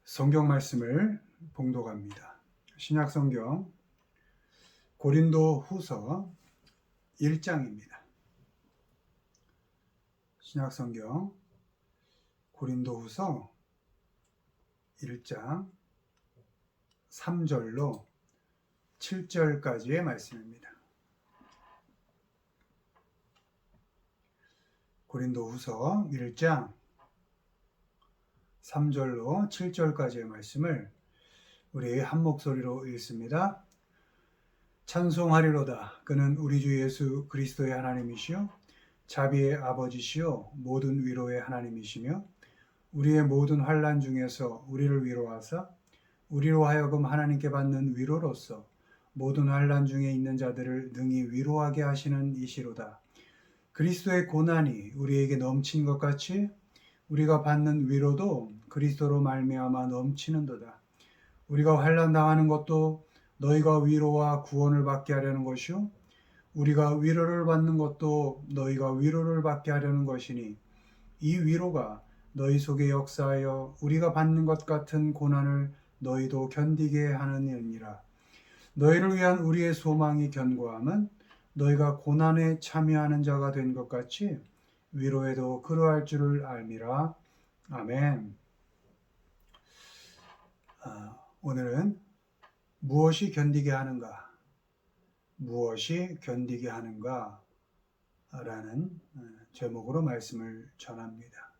성경 말씀을 봉독합니다. 신약 성경 고린도 후서 1장입니다. 신약 성경 고린도 후서 1장 3절로 7절까지의 말씀입니다. 고린도 후서 1장 3절로 7절까지의 말씀을 우리 한 목소리로 읽습니다. 찬송하리로다. 그는 우리 주 예수 그리스도의 하나님이시요 자비의 아버지시요 모든 위로의 하나님이시며 우리의 모든 환난 중에서 우리를 위로하사 우리로 하여금 하나님께 받는 위로로서 모든 환난 중에 있는 자들을 능히 위로하게 하시는 이시로다. 그리스도의 고난이 우리에게 넘친 것 같이 우리가 받는 위로도 그리스도로 말미암아 넘치는도다. 우리가 환난 당하는 것도 너희가 위로와 구원을 받게 하려는 것이요 우리가 위로를 받는 것도 너희가 위로를 받게 하려는 것이니 이 위로가 너희 속에 역사하여 우리가 받는 것 같은 고난을 너희도 견디게 하느니라. 너희를 위한 우리의 소망이 견고함은 너희가 고난에 참여하는 자가 된 것 같이 위로에도 그러할 줄을 알미라. 아멘. 오늘은 무엇이 견디게 하는가? 무엇이 견디게 하는가? 라는 제목으로 말씀을 전합니다.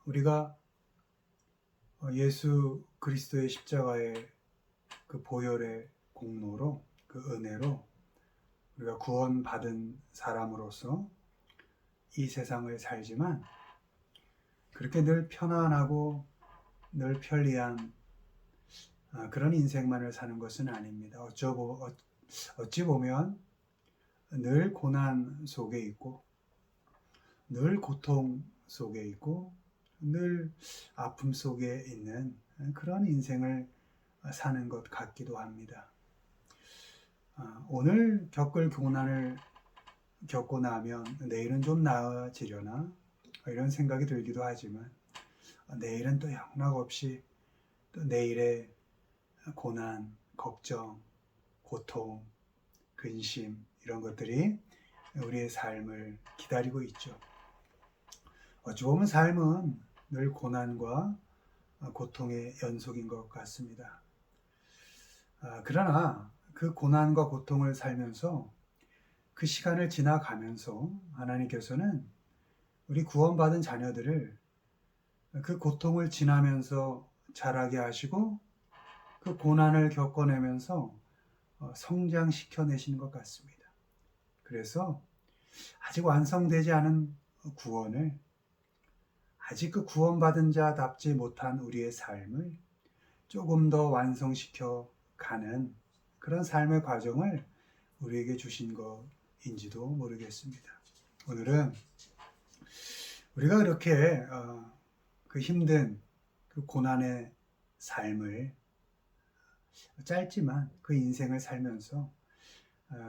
우리가 예수 그리스도의 십자가의 그 보혈의 공로로 그 은혜로 우리가 구원받은 사람으로서 이 세상을 살지만 그렇게 늘 편안하고 늘 편리한 그런 인생만을 사는 것은 아닙니다. 어찌 보면 늘 고난 속에 있고 늘 고통 속에 있고 늘 아픔 속에 있는 그런 인생을 사는 것 같기도 합니다. 오늘 겪을 고난을 겪고 나면 내일은 좀 나아지려나 이런 생각이 들기도 하지만 내일은 또 영락없이 또 내일의 고난, 걱정, 고통, 근심 이런 것들이 우리의 삶을 기다리고 있죠. 어찌 보면 삶은 늘 고난과 고통의 연속인 것 같습니다. 그러나 그 고난과 고통을 살면서 그 시간을 지나가면서 하나님께서는 우리 구원받은 자녀들을 그 고통을 지나면서 자라게 하시고 그 고난을 겪어내면서 성장시켜내시는 것 같습니다. 그래서 아직 완성되지 않은 구원을 아직 그 구원받은 자답지 못한 우리의 삶을 조금 더 완성시켜 가는 그런 삶의 과정을 우리에게 주신 것인지도 모르겠습니다. 오늘은 우리가 그렇게 그 힘든 그 고난의 삶을 짧지만 그 인생을 살면서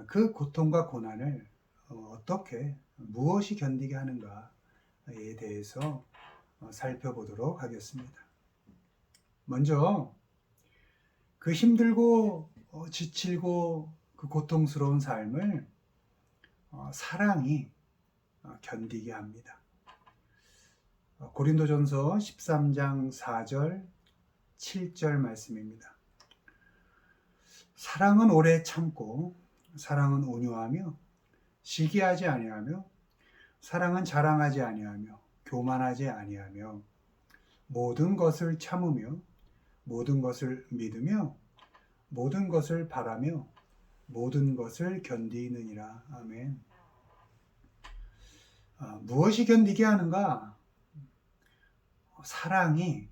그 고통과 고난을 어떻게 무엇이 견디게 하는가에 대해서 살펴보도록 하겠습니다. 먼저 그 힘들고 지치고 그 고통스러운 삶을 사랑이 견디게 합니다. 고린도전서 13장 4절 7절 말씀입니다. 사랑은 오래 참고 사랑은 온유하며 시기하지 아니하며 사랑은 자랑하지 아니하며 교만하지 아니하며 모든 것을 참으며 모든 것을 믿으며 모든 것을 바라며 모든 것을 견디느니라. 아멘. 무엇이 견디게 하는가? 사랑이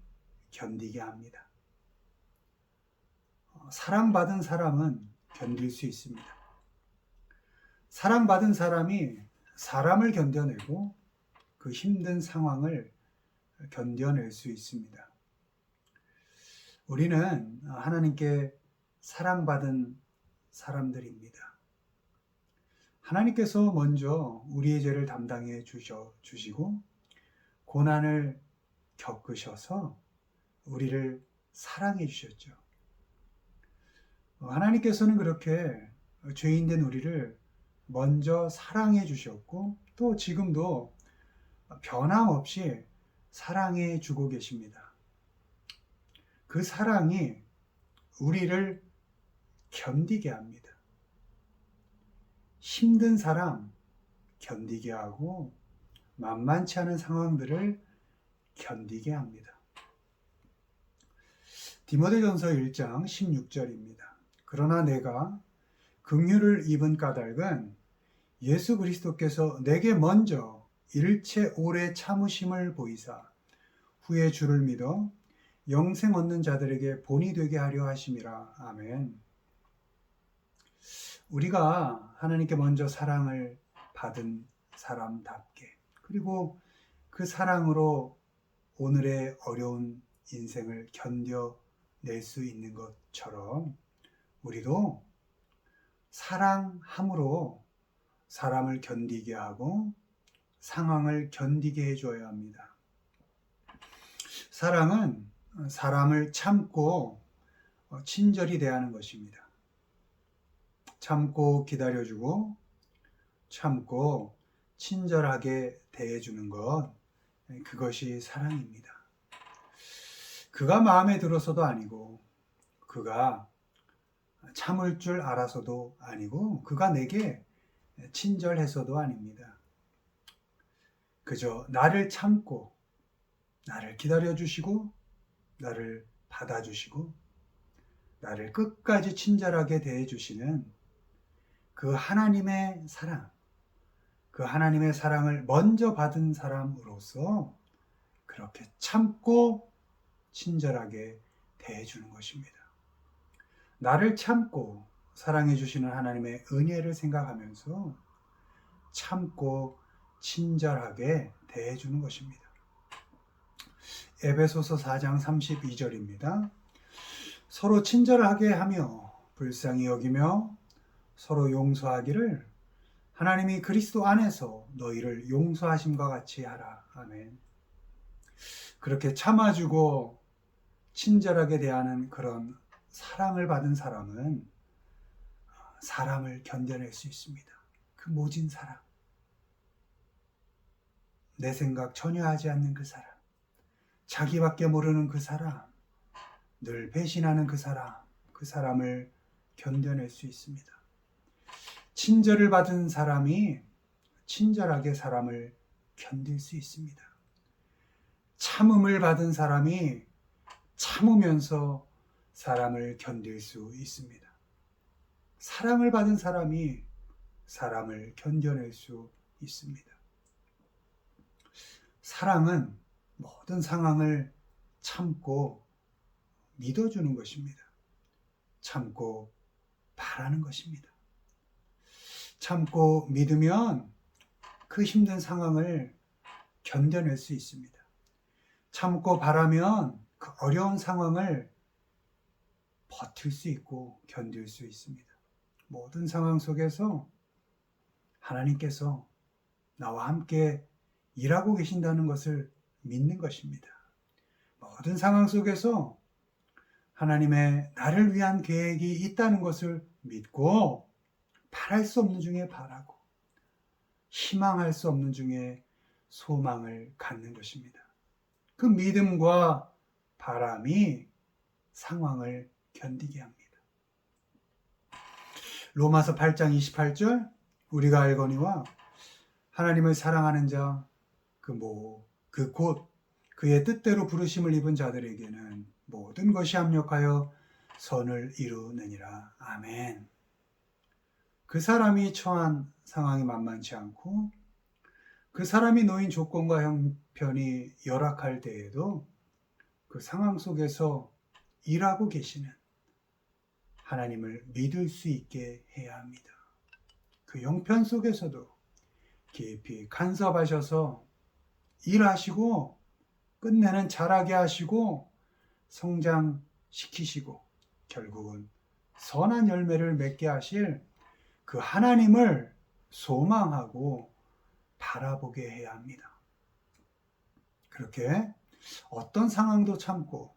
견디게 합니다. 사랑받은 사람은 견딜 수 있습니다. 사랑받은 사람이 사람을 견뎌내고 그 힘든 상황을 견뎌낼 수 있습니다. 우리는 하나님께 사랑받은 사람들입니다. 하나님께서 먼저 우리의 죄를 담당해 주시고 고난을 겪으셔서 우리를 사랑해 주셨죠. 하나님께서는 그렇게 죄인된 우리를 먼저 사랑해 주셨고 또 지금도 변함없이 사랑해 주고 계십니다. 그 사랑이 우리를 견디게 합니다. 힘든 사람 견디게 하고 만만치 않은 상황들을 견디게 합니다. 디모데전서 1장 16절입니다. 그러나 내가 긍휼을 입은 까닭은 예수 그리스도께서 내게 먼저 일체 오래 참으심을 보이사 후에 주를 믿어 영생 얻는 자들에게 본이 되게 하려 하심이라. 아멘. 우리가 하나님께 먼저 사랑을 받은 사람답게 그리고 그 사랑으로 오늘의 어려운 인생을 견뎌낼 수 있는 것처럼 우리도 사랑함으로 사람을 견디게 하고 상황을 견디게 해줘야 합니다. 사랑은 사람을 참고 친절히 대하는 것입니다. 참고 기다려주고 참고 친절하게 대해주는 것, 그것이 사랑입니다. 그가 마음에 들어서도 아니고 그가 참을 줄 알아서도 아니고 그가 내게 친절해서도 아닙니다. 그저 나를 참고 나를 기다려주시고 나를 받아주시고 나를 끝까지 친절하게 대해주시는 그 하나님의 사랑, 그 하나님의 사랑을 먼저 받은 사람으로서 그렇게 참고 친절하게 대해주는 것입니다. 나를 참고 사랑해 주시는 하나님의 은혜를 생각하면서 참고 친절하게 대해주는 것입니다. 에베소서 4장 32절입니다. 서로 친절하게 하며 불쌍히 여기며 서로 용서하기를 하나님이 그리스도 안에서 너희를 용서하심과 같이 하라. 아멘. 그렇게 참아주고 친절하게 대하는 그런 사랑을 받은 사람은 사람을 견뎌낼 수 있습니다. 그 모진 사랑, 내 생각 전혀 하지 않는 그 사람, 자기밖에 모르는 그 사람, 늘 배신하는 그 사람을 견뎌낼 수 있습니다. 친절을 받은 사람이 친절하게 사람을 견딜 수 있습니다. 참음을 받은 사람이 참으면서 사람을 견딜 수 있습니다. 사랑을 받은 사람이 사람을 견뎌낼 수 있습니다. 사랑은 모든 상황을 참고 믿어주는 것입니다. 참고 바라는 것입니다. 참고 믿으면 그 힘든 상황을 견뎌낼 수 있습니다. 참고 바라면 그 어려운 상황을 버틸 수 있고 견딜 수 있습니다. 모든 상황 속에서 하나님께서 나와 함께 일하고 계신다는 것을 믿는 것입니다. 모든 상황 속에서 하나님의 나를 위한 계획이 있다는 것을 믿고 바랄 수 없는 중에 바라고 희망할 수 없는 중에 소망을 갖는 것입니다. 그 믿음과 바람이 상황을 견디게 합니다. 로마서 8장 28절 우리가 알거니와 하나님을 사랑하는 자 그 곧 그의 뜻대로 부르심을 입은 자들에게는 모든 것이 합력하여 선을 이루느니라. 아멘. 그 사람이 처한 상황이 만만치 않고 그 사람이 놓인 조건과 형편이 열악할 때에도 그 상황 속에서 일하고 계시는 하나님을 믿을 수 있게 해야 합니다. 그 형편 속에서도 깊이 간섭하셔서 일하시고 끝내는 잘하게 하시고 성장시키시고 결국은 선한 열매를 맺게 하실 그 하나님을 소망하고 바라보게 해야 합니다. 그렇게 어떤 상황도 참고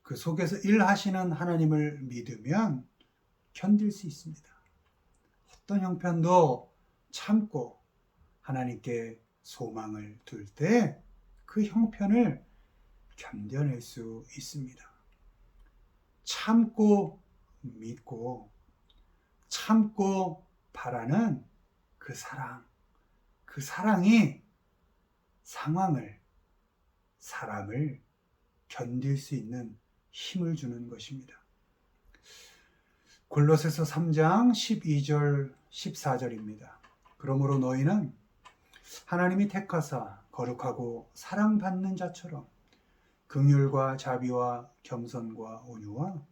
그 속에서 일하시는 하나님을 믿으면 견딜 수 있습니다. 어떤 형편도 참고 하나님께 소망을 둘 때 그 형편을 견뎌낼 수 있습니다. 참고 믿고 참고 바라는 그 사랑이 상황을, 사람을 견딜 수 있는 힘을 주는 것입니다. 골로새서 3장 12절 14절입니다. 그러므로 너희는 하나님이 택하사 거룩하고 사랑받는 자처럼 긍휼과 자비와 겸손과 온유와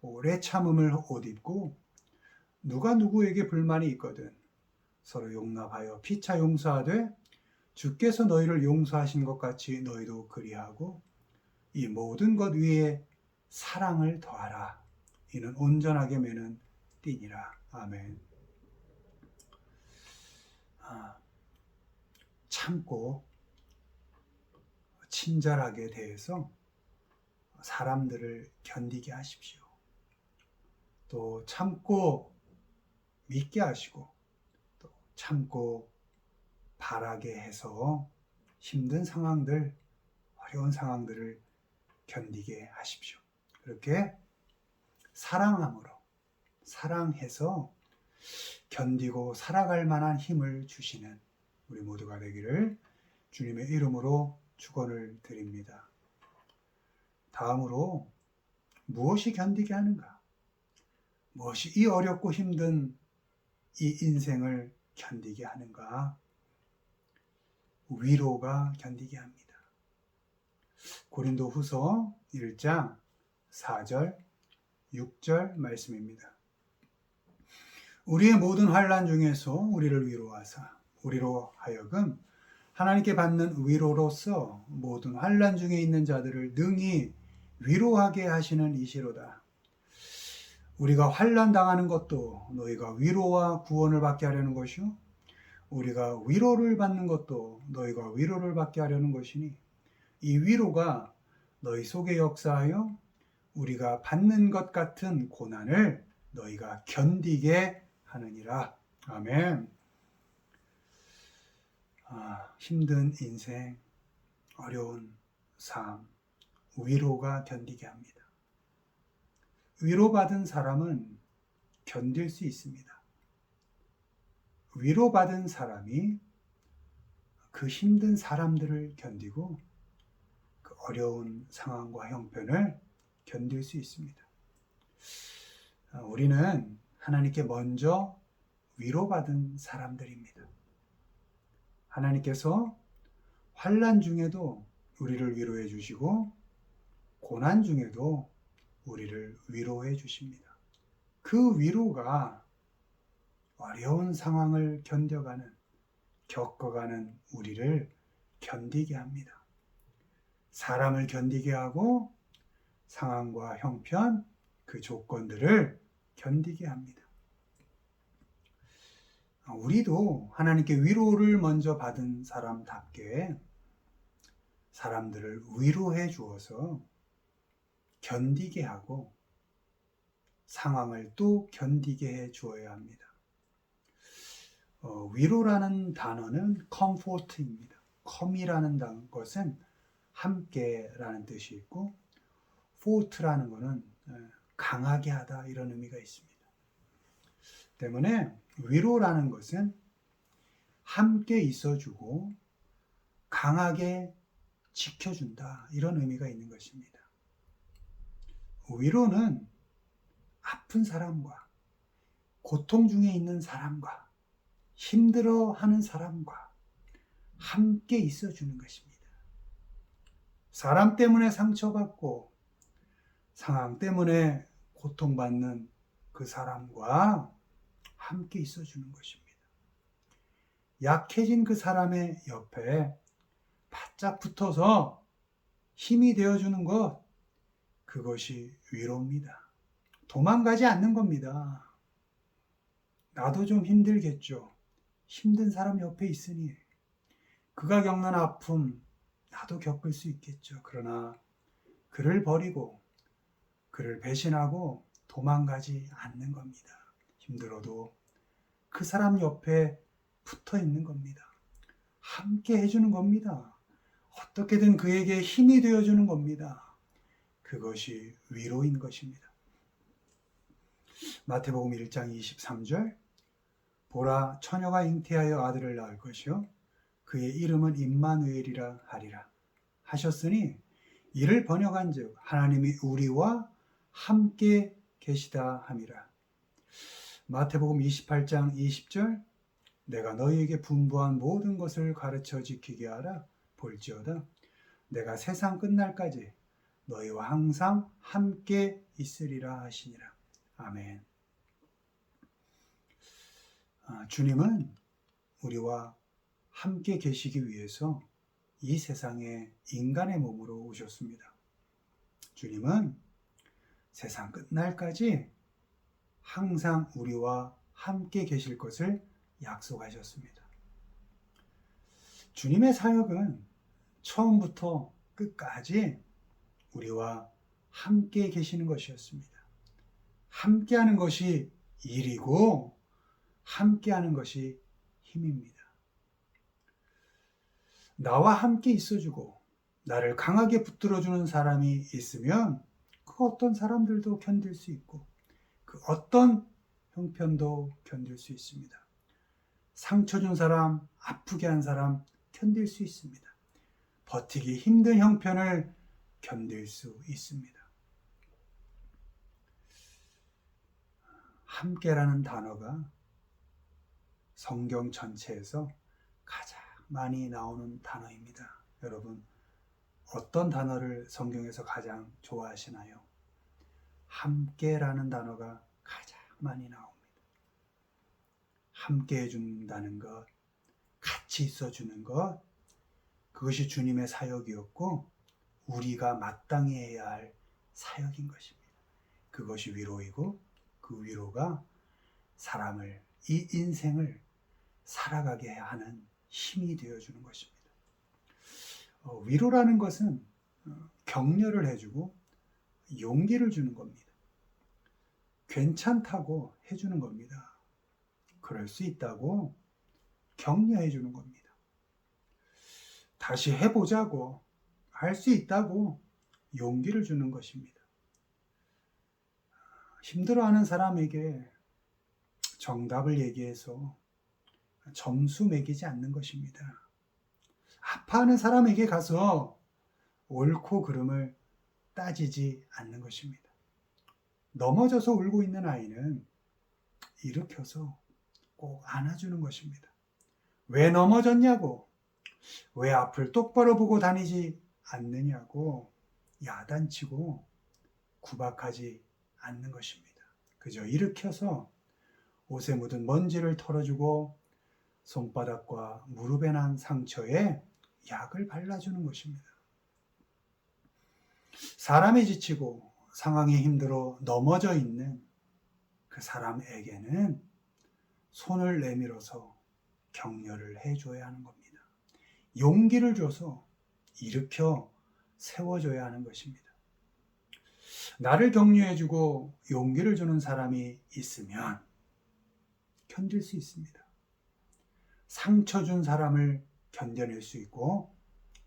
오래 참음을 옷 입고 누가 누구에게 불만이 있거든 서로 용납하여 피차 용서하되 주께서 너희를 용서하신 것 같이 너희도 그리하고 이 모든 것 위에 사랑을 더하라. 이는 온전하게 매는 띠니라. 아멘. 참고 친절하게 대해서 사람들을 견디게 하십시오. 또 참고 믿게 하시고 또 참고 바라게 해서 힘든 상황들, 어려운 상황들을 견디게 하십시오. 그렇게 사랑함으로, 사랑해서 견디고 살아갈 만한 힘을 주시는 우리 모두가 되기를 주님의 이름으로 축원을 드립니다. 다음으로 무엇이 견디게 하는가? 무엇이 이 어렵고 힘든 이 인생을 견디게 하는가? 위로가 견디게 합니다. 고린도후서 1장 4절, 6절 말씀입니다. 우리의 모든 환난 중에서 우리를 위로하사 우리로 하여금 하나님께 받는 위로로서 모든 환난 중에 있는 자들을 능히 위로하게 하시는 이시로다. 우리가 환난 당하는 것도 너희가 위로와 구원을 받게 하려는 것이요 우리가 위로를 받는 것도 너희가 위로를 받게 하려는 것이니 이 위로가 너희 속에 역사하여 우리가 받는 것 같은 고난을 너희가 견디게 하느니라. 아멘. 힘든 인생, 어려운 삶, 위로가 견디게 합니다. 위로받은 사람은 견딜 수 있습니다. 위로받은 사람이 그 힘든 사람들을 견디고 그 어려운 상황과 형편을 견딜 수 있습니다. 우리는 하나님께 먼저 위로받은 사람들입니다. 하나님께서 환난 중에도 우리를 위로해 주시고 고난 중에도 우리를 위로해 주십니다. 그 위로가 어려운 상황을 겪어가는 우리를 견디게 합니다. 사람을 견디게 하고 상황과 형편, 그 조건들을 견디게 합니다. 우리도 하나님께 위로를 먼저 받은 사람답게 사람들을 위로해 주어서 견디게 하고 상황을 또 견디게 해 주어야 합니다. 위로라는 단어는 comfort입니다. com이라는 것은 함께라는 뜻이 있고 fort라는 것은 강하게 하다 이런 의미가 있습니다. 때문에 위로라는 것은 함께 있어주고 강하게 지켜준다 이런 의미가 있는 것입니다. 위로는 아픈 사람과 고통 중에 있는 사람과 힘들어하는 사람과 함께 있어주는 것입니다. 사람 때문에 상처받고 상황 때문에 고통받는 그 사람과 함께 있어주는 것입니다. 약해진 그 사람의 옆에 바짝 붙어서 힘이 되어주는 것, 그것이 위로입니다. 도망가지 않는 겁니다. 나도 좀 힘들겠죠. 힘든 사람 옆에 있으니 그가 겪는 아픔, 나도 겪을 수 있겠죠. 그러나 그를 버리고 그를 배신하고 도망가지 않는 겁니다. 힘들어도 그 사람 옆에 붙어 있는 겁니다. 함께 해주는 겁니다. 어떻게든 그에게 힘이 되어주는 겁니다. 그것이 위로인 것입니다. 마태복음 1장 23절 보라 처녀가 잉태하여 아들을 낳을 것이요 그의 이름은 임마누엘이라 하리라 하셨으니 이를 번역한즉 하나님이 우리와 함께 계시다 함이라. 마태복음 28장 20절 내가 너희에게 분부한 모든 것을 가르쳐 지키게 하라 볼지어다 내가 세상 끝날까지 너희와 항상 함께 있으리라 하시니라. 아멘. 주님은 우리와 함께 계시기 위해서 이 세상에 인간의 몸으로 오셨습니다. 주님은 세상 끝날까지 항상 우리와 함께 계실 것을 약속하셨습니다. 주님의 사역은 처음부터 끝까지 우리와 함께 계시는 것이었습니다. 함께하는 것이 일이고 함께하는 것이 힘입니다. 나와 함께 있어주고 나를 강하게 붙들어주는 사람이 있으면 그 어떤 사람들도 견딜 수 있고 그 어떤 형편도 견딜 수 있습니다. 상처 준 사람, 아프게 한 사람 견딜 수 있습니다. 버티기 힘든 형편을 견딜 수 있습니다. 함께라는 단어가 성경 전체에서 가장 많이 나오는 단어입니다. 여러분, 어떤 단어를 성경에서 가장 좋아하시나요? 함께라는 단어가 가장 많이 나옵니다. 함께 해준다는 것, 같이 있어주는 것, 그것이 주님의 사역이었고 우리가 마땅히 해야 할 사역인 것입니다. 그것이 위로이고 그 위로가 사람을, 이 인생을 살아가게 하는 힘이 되어주는 것입니다. 위로라는 것은 격려를 해주고 용기를 주는 겁니다. 괜찮다고 해주는 겁니다. 그럴 수 있다고 격려해 주는 겁니다. 다시 해보자고 할 수 있다고 용기를 주는 것입니다. 힘들어하는 사람에게 정답을 얘기해서 점수 매기지 않는 것입니다. 아파하는 사람에게 가서 옳고 그름을 따지지 않는 것입니다. 넘어져서 울고 있는 아이는 일으켜서 꼭 안아주는 것입니다. 왜 넘어졌냐고, 왜 앞을 똑바로 보고 다니지 않느냐고 야단치고 구박하지 않는 것입니다. 그저 일으켜서 옷에 묻은 먼지를 털어주고 손바닥과 무릎에 난 상처에 약을 발라주는 것입니다. 사람이 지치고 상황이 힘들어 넘어져 있는 그 사람에게는 손을 내밀어서 격려를 해줘야 하는 겁니다. 용기를 줘서 일으켜 세워줘야 하는 것입니다. 나를 격려해주고 용기를 주는 사람이 있으면 견딜 수 있습니다. 상처 준 사람을 견뎌낼 수 있고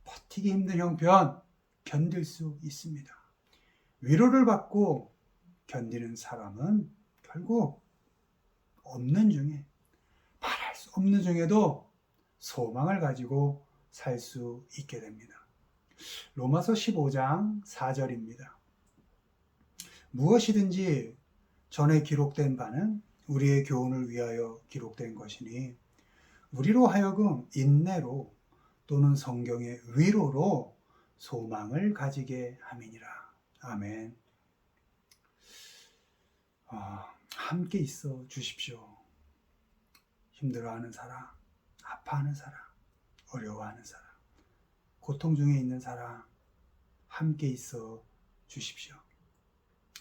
버티기 힘든 형편 견딜 수 있습니다. 위로를 받고 견디는 사람은 결국 없는 중에, 말할 수 없는 중에도 소망을 가지고 살 수 있게 됩니다. 로마서 15장 4절입니다. 무엇이든지 전에 기록된 바는 우리의 교훈을 위하여 기록된 것이니 우리로 하여금 인내로 또는 성경의 위로로 소망을 가지게 함이니라. 아멘. 함께 있어 주십시오. 힘들어하는 사람, 아파하는 사람, 어려워하는 사람, 고통 중에 있는 사람 함께 있어 주십시오.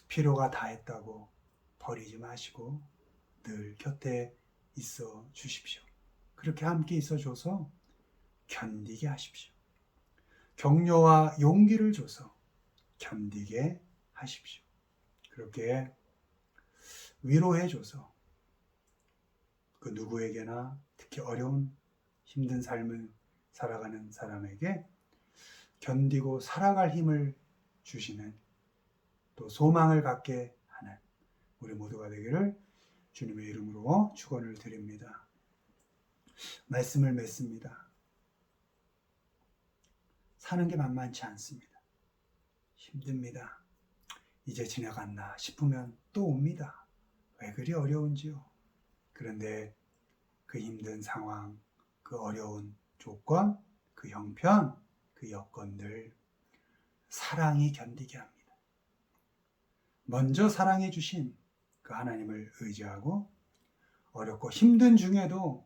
필요가 다했다고 버리지 마시고 늘 곁에 있어 주십시오. 그렇게 함께 있어 줘서 견디게 하십시오. 격려와 용기를 줘서 견디게 하십시오. 그렇게 위로해 줘서 그 누구에게나 특히 어려운 힘든 삶을 살아가는 사람에게 견디고 살아갈 힘을 주시는, 또 소망을 갖게 하는 우리 모두가 되기를 주님의 이름으로 축원을 드립니다. 말씀을 맺습니다. 사는 게 만만치 않습니다. 힘듭니다. 이제 지나갔나 싶으면 또 옵니다. 왜 그리 어려운지요. 그런데 그 힘든 상황, 그 어려운 조건, 그 형편, 그 여건들 사랑이 견디게 합니다. 먼저 사랑해 주신 그 하나님을 의지하고 어렵고 힘든 중에도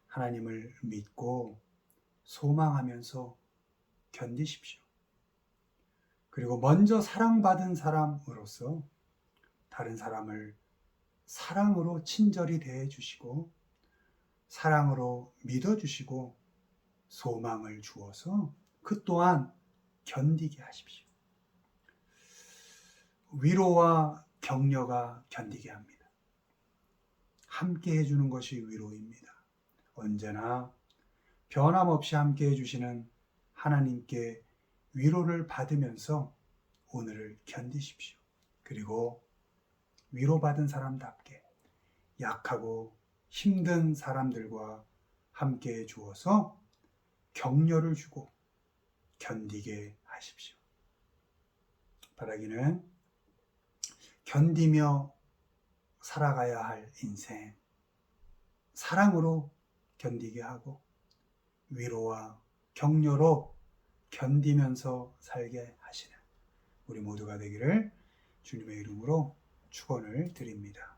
하나님을 믿고 소망하면서 견디십시오. 그리고 먼저 사랑받은 사람으로서 다른 사람을 사랑으로 친절히 대해주시고 사랑으로 믿어주시고 소망을 주어서 그 또한 견디게 하십시오. 위로와 격려가 견디게 합니다. 함께 해주는 것이 위로입니다. 언제나 변함없이 함께 해주시는 하나님께 위로를 받으면서 오늘을 견디십시오. 그리고 위로받은 사람답게 약하고 힘든 사람들과 함께 주어서 격려를 주고 견디게 하십시오. 바라기는 견디며 살아가야 할 인생, 사랑으로 견디게 하고 위로와 격려로 견디면서 살게 하시는 우리 모두가 되기를 주님의 이름으로 축원을 드립니다.